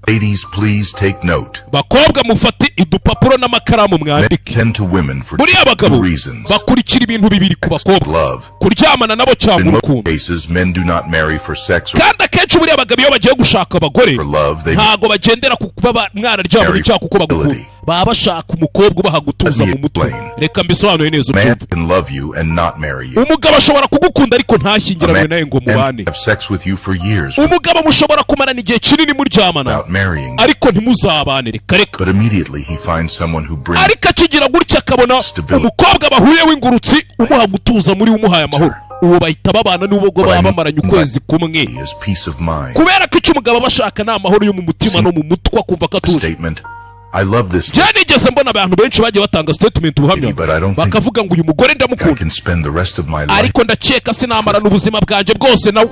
Ladies, please take note. bakobwa mufate idupapuro n'amakaramu mwandike. Tend to women for buriya abagabo reasons. bakurikira ibintu bibiri ku bakobwa, kuryamana nabo cyangwa urukundo. Cases men do not marry for sex or kandi akenshi buriya abagabo iyo bagiye gushaka abagore ntago bagendera ku kuba mwararyamana cyangwa kuko bagukunda, baba bashaka umukobwa ubaha gutuza mu mutwe. reka mbisobanure neza ubyumve. umugabo ashobora kugukunda ariko ntashyingiranwe nawe ngo mubane. umugabo mushobora kumarana igihe kinini muryamana ariko ntimuzabane, reka reka. ariko akigira gutya akabona umukobwa bahuye w'ingurutsi umuha gutuza muri umuhaye amahoro, uwo bahita babana n'ubwo baba bamaranye ukwezi kumwe. kubera ko icyo umugabo bashaka ni amahoro yo mu mutima no mu mutwe, akumva ko atuje. cyane nigeze mbona abantu benshi bagiye batanga statement ubuhamya bakavuga ngo uyu mugore ndamukunda ariko ndakeka sinamarana ubuzima bwanjye bwose nawe.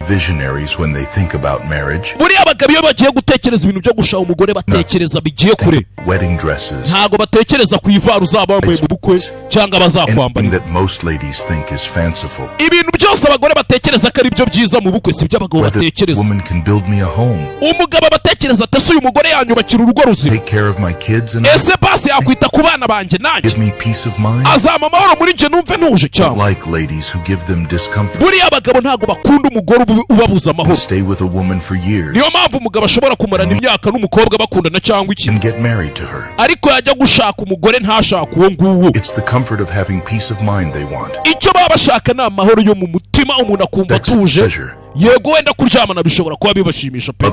Visionaries when they think about marriage. buriya abagabo iyo bagiye gutekereza ibintu byo gushaka umugore batekereza bigiye kure. Wedding dresses. ntago batekereza ku ivaru uzaba wambaye mu bukwe cyangwa bazakwambara. That most ladies think is fanciful. ibintu byose abagore batekereza ko ari byo byiza mu bukwe si byo abagabo batekereza. Woman can build me a home. umugabo batekereza ati se uyu mugore yanyubakira urugo ruzima. Take care of my kids and ese basi yakwita ku bana banjye nanjye. Give me peace of mind. azama amahoro muri njye numve ntuje cyangwa. Like ladies who give them discomfort. buriya abagabo ntago bakunda umugore ubabuza amahoro. Stay with a woman for years. niyo mpamvu umugabo ashobora kumarana imyaka n'umukobwa bakundana cyangwa iki, and get married to her. ariko yajya gushaka umugore ntashaka uwo nguwo. It's the comfort of having peace of mind they want. icyo baba bashaka ni amahoro yo mu mutima, umuntu akumva atuje. yego wenda kuryamana bishobora kuba bibashimisha pe,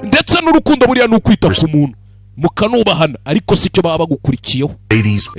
ndetse n'urukundo buriya ni ukwita ku muntu mukanubahana, ariko si cyo baba bagukurikiyeho. Ladies.